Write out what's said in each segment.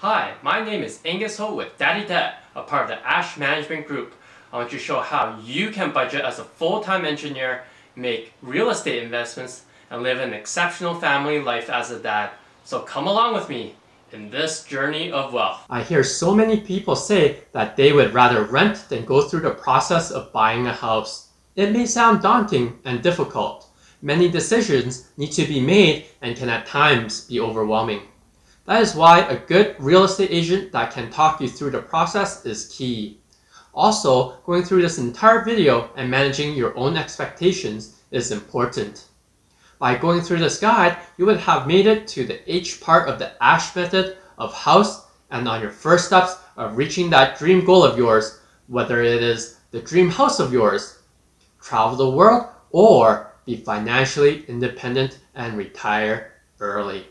Hi, my name is Angus Ho with Daddy Debt, a part of the Ash Management Group. I want to show how you can budget as a full-time engineer, make real estate investments, and live an exceptional family life as a dad. So come along with me in this journey of wealth. I hear so many people say that they would rather rent than go through the process of buying a house. It may sound daunting and difficult. Many decisions need to be made and can at times be overwhelming. That is why a good real estate agent that can talk you through the process is key. Also, going through this entire video and managing your own expectations is important. By going through this guide, you would have made it to the H part of the ASH method of house and on your first steps of reaching that dream goal of yours, whether it is the dream house of yours, travel the world, or be financially independent and retire early.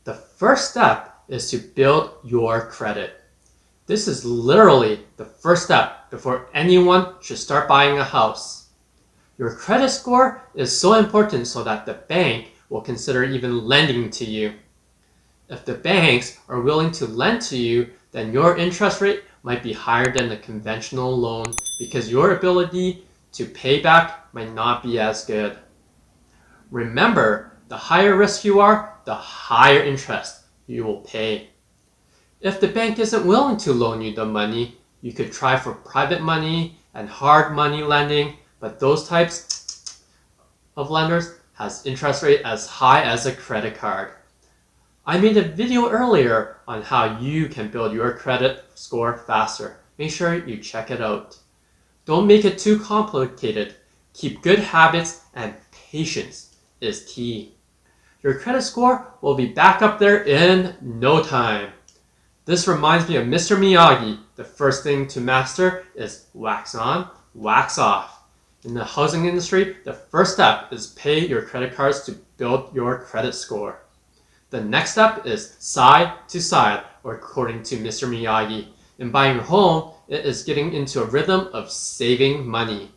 The first step is to build your credit. This is literally the first step before anyone should start buying a house. Your credit score is so important so that the bank will consider even lending to you. If the banks are willing to lend to you, then your interest rate might be higher than the conventional loan because your ability to pay back might not be as good. Remember, the higher risk you are, the higher interest you will pay. If the bank isn't willing to loan you the money, you could try for private money and hard money lending, but those types of lenders has interest rate as high as a credit card. I made a video earlier on how you can build your credit score faster. Make sure you check it out. Don't make it too complicated. Keep good habits and patience is key. Your credit score will be back up there in no time. This reminds me of Mr. Miyagi. The first thing to master is wax on, wax off. In the housing industry, the first step is pay your credit cards to build your credit score. The next step is side to side, or according to Mr. Miyagi. In buying a home, it is getting into a rhythm of saving money.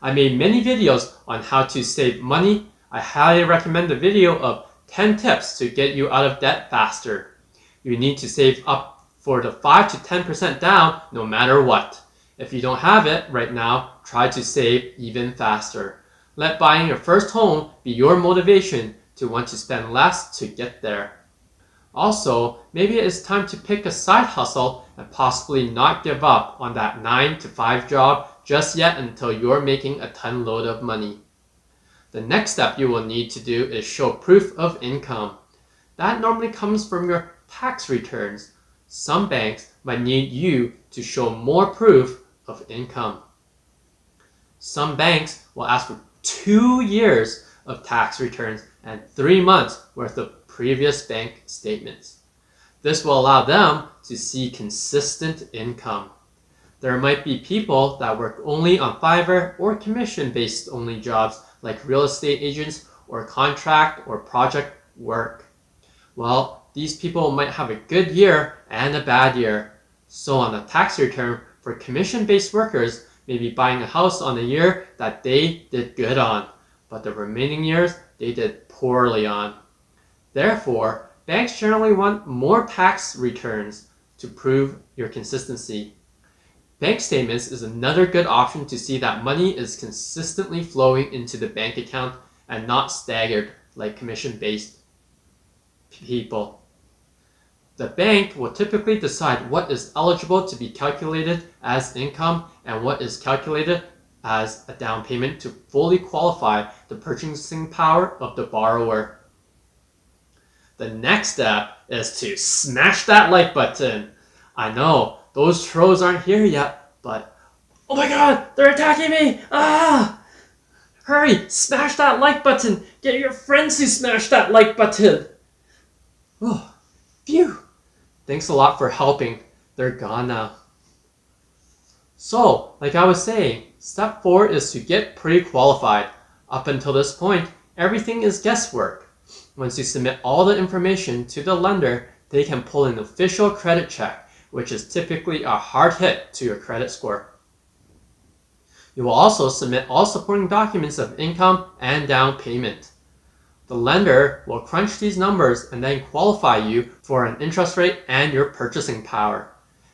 I made many videos on how to save money. I highly recommend the video of 10 tips to get you out of debt faster. You need to save up for the 5 to 10% down no matter what. If you don't have it right now, try to save even faster. Let buying your first home be your motivation to want to spend less to get there. Also, maybe it's time to pick a side hustle and possibly not give up on that 9 to 5 job just yet until you're making a ton load of money. The next step you will need to do is show proof of income. That normally comes from your tax returns. Some banks might need you to show more proof of income. Some banks will ask for 2 years of tax returns and 3 months worth of previous bank statements. This will allow them to see consistent income. There might be people that work only on Fiverr or commission-based only jobs like real estate agents or contract or project work. Well, these people might have a good year and a bad year. So on a tax return for commission-based workers, maybe buying a house on a year that they did good on, but the remaining years they did poorly on. Therefore, banks generally want more tax returns to prove your consistency. Bank statements is another good option to see that money is consistently flowing into the bank account and not staggered like commission-based people. The bank will typically decide what is eligible to be calculated as income and what is calculated as a down payment to fully qualify the purchasing power of the borrower. The next step is to smash that like button. I know, those trolls aren't here yet, but oh my god, they're attacking me! Ah! Hurry, smash that like button! Get your friends to smash that like button! Oh, phew! Thanks a lot for helping. They're gone now. So, like I was saying, step 4 is to get pre-qualified. Up until this point, everything is guesswork. Once you submit all the information to the lender, they can pull an official credit check, which is typically a hard hit to your credit score. You will also submit all supporting documents of income and down payment. The lender will crunch these numbers and then qualify you for an interest rate and your purchasing power.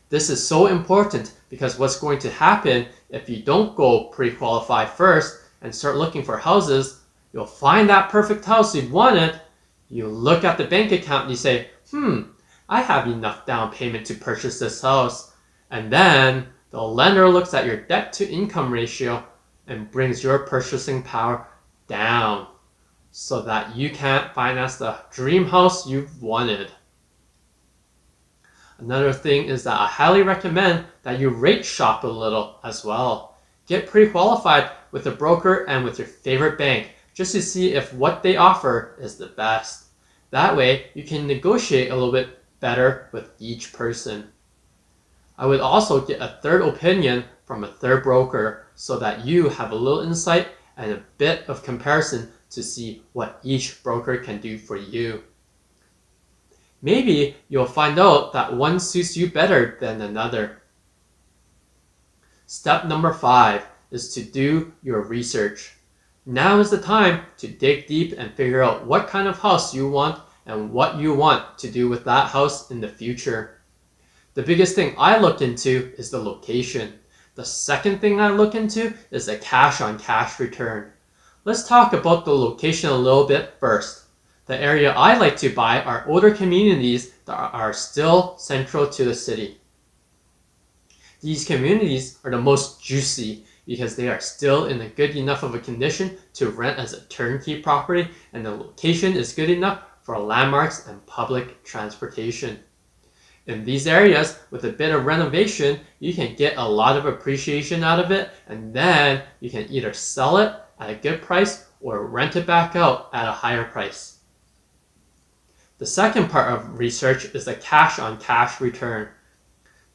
This is so important because what's going to happen if you don't go pre-qualified first and start looking for houses, you'll find that perfect house you wanted. You look at the bank account and you say, I have enough down payment to purchase this house. And then the lender looks at your debt to income ratio and brings your purchasing power down so that you can't finance the dream house you've wanted. Another thing is that I highly recommend that you rate shop a little as well. Get pre-qualified with a broker and with your favorite bank just to see if what they offer is the best. That way you can negotiate a little bit better with each person. I would also get a third opinion from a third broker so that you have a little insight and a bit of comparison to see what each broker can do for you. Maybe you'll find out that one suits you better than another. Step number 5 is to do your research. Now is the time to dig deep and figure out what kind of house you want and what you want to do with that house in the future. The biggest thing I look into is the location. The second thing I look into is the cash-on-cash return. Let's talk about the location a little bit first. The area I like to buy are older communities that are still central to the city. These communities are the most juicy because they are still in a good enough of a condition to rent as a turnkey property, and the location is good enough for landmarks and public transportation. In these areas, with a bit of renovation, you can get a lot of appreciation out of it, and then you can either sell it at a good price or rent it back out at a higher price. The second part of research is the cash-on-cash return.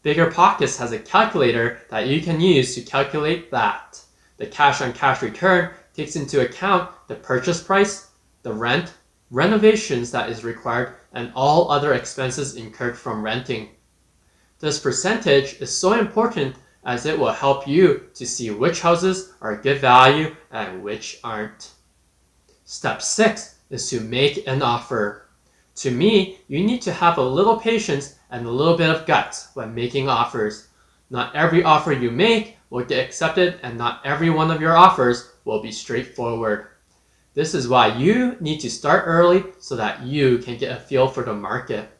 Bigger Pockets has a calculator that you can use to calculate that. The cash-on-cash return takes into account the purchase price, the rent, renovations that is required, and all other expenses incurred from renting. This percentage is so important as it will help you to see which houses are good value and which aren't. Step 6 is to make an offer. To me, you need to have a little patience and a little bit of guts when making offers. Not every offer you make will get accepted, and not every one of your offers will be straightforward. This is why you need to start early so that you can get a feel for the market.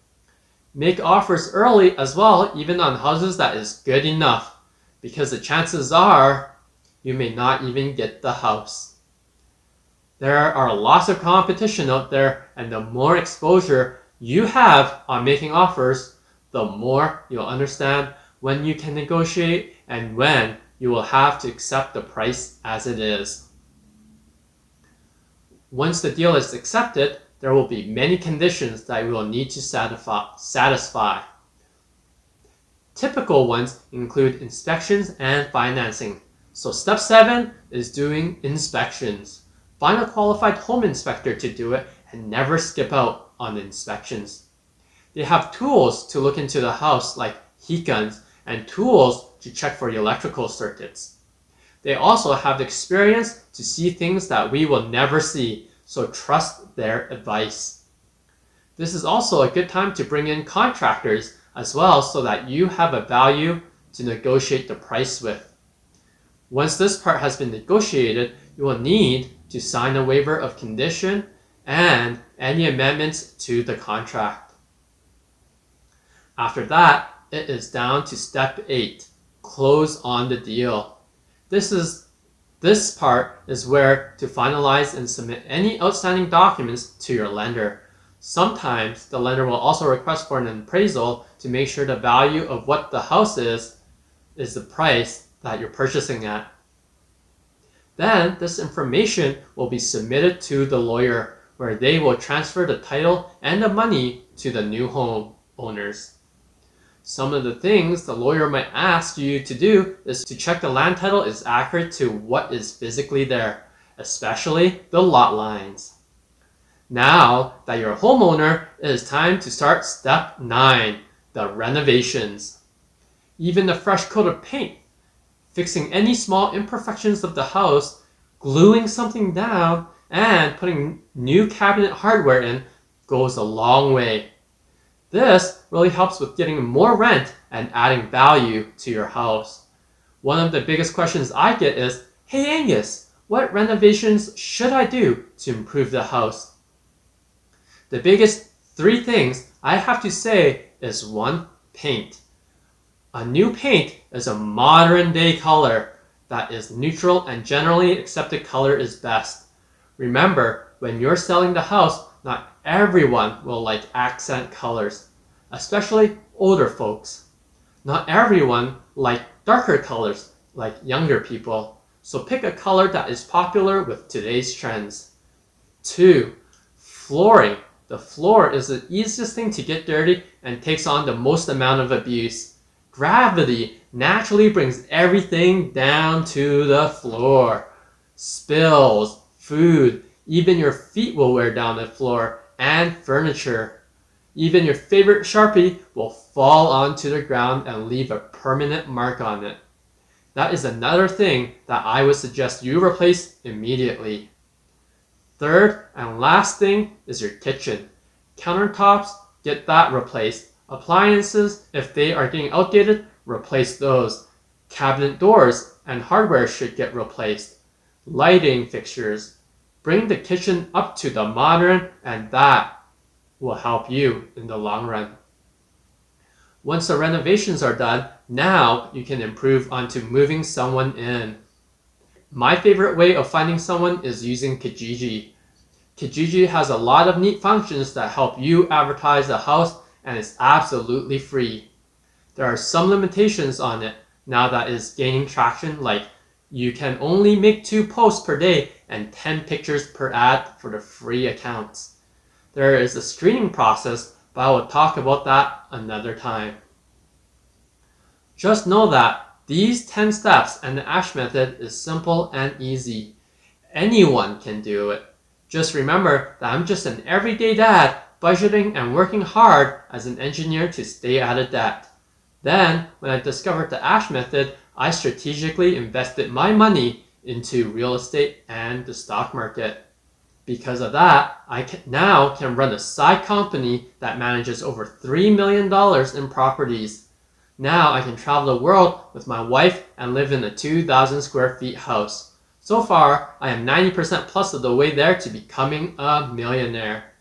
Make offers early as well, even on houses that is good enough, because the chances are you may not even get the house. There are lots of competition out there, and the more exposure you have on making offers, the more you'll understand when you can negotiate and when you will have to accept the price as it is. Once the deal is accepted, there will be many conditions that you will need to satisfy. Typical ones include inspections and financing. So step 7 is doing inspections. Find a qualified home inspector to do it and never skip out on the inspections. They have tools to look into the house like heat guns and tools to check for electrical circuits. They also have the experience to see things that we will never see, so trust their advice. This is also a good time to bring in contractors as well so that you have a value to negotiate the price with. Once this part has been negotiated, you will need to sign a waiver of condition and any amendments to the contract. After that, it is down to step 8, close on the deal. This part is where to finalize and submit any outstanding documents to your lender. Sometimes the lender will also request for an appraisal to make sure the value of what the house is the price that you're purchasing at. Then this information will be submitted to the lawyer, where they will transfer the title and the money to the new home owners. Some of the things the lawyer might ask you to do is to check the land title is accurate to what is physically there, especially the lot lines. Now that you're a homeowner, it is time to start step 9, the renovations. Even a fresh coat of paint, fixing any small imperfections of the house, gluing something down, and putting new cabinet hardware in goes a long way. This really helps with getting more rent and adding value to your house. One of the biggest questions I get is, "Hey Angus, what renovations should I do to improve the house?" The biggest three things I have to say is 1. Paint. A new paint is a modern day color that is neutral and generally accepted color is best. Remember, when you're selling the house, not everyone will like accent colors, especially older folks. Not everyone like darker colors like younger people, so pick a color that is popular with today's trends. 2. Flooring. The floor is the easiest thing to get dirty and takes on the most amount of abuse. Gravity naturally brings everything down to the floor. Spills, food, even your feet will wear down the floor, and furniture. Even your favorite Sharpie will fall onto the ground and leave a permanent mark on it. That is another thing that I would suggest you replace immediately. 3rd and last thing is your kitchen. Countertops, get that replaced. Appliances, if they are getting outdated, replace those. Cabinet doors and hardware should get replaced. Lighting fixtures. Bring the kitchen up to the modern, and that will help you in the long run. Once the renovations are done, now you can improve onto moving someone in. My favorite way of finding someone is using Kijiji. Kijiji has a lot of neat functions that help you advertise the house, and it's absolutely free. There are some limitations on it now that is gaining traction, like you can only make 2 posts per day and 10 pictures per ad for the free accounts. There is a screening process, but I will talk about that another time. Just know that these 10 steps and the ASH method is simple and easy. Anyone can do it. Just remember that I'm just an everyday dad budgeting and working hard as an engineer to stay out of debt. Then, when I discovered the ASH method, I strategically invested my money into real estate and the stock market. Because of that, I now can run a side company that manages over $3 million in properties. Now I can travel the world with my wife and live in a 2,000 square feet house. So far, I am 90% plus of the way there to becoming a millionaire.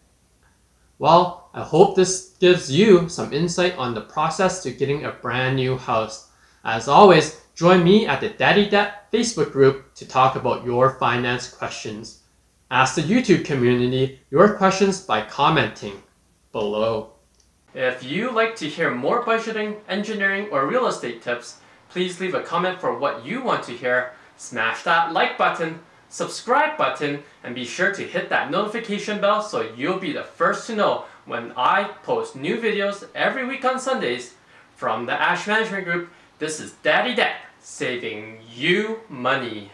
Well, I hope this gives you some insight on the process to getting a brand new house. As always, join me at the Daddy Debt Facebook group to talk about your finance questions. Ask the YouTube community your questions by commenting below. If you like to hear more budgeting, engineering, or real estate tips, please leave a comment for what you want to hear, smash that like button, subscribe button, and be sure to hit that notification bell so you'll be the first to know when I post new videos every week on Sundays. From the ASH Management Group, this is Daddy Debt, saving you money.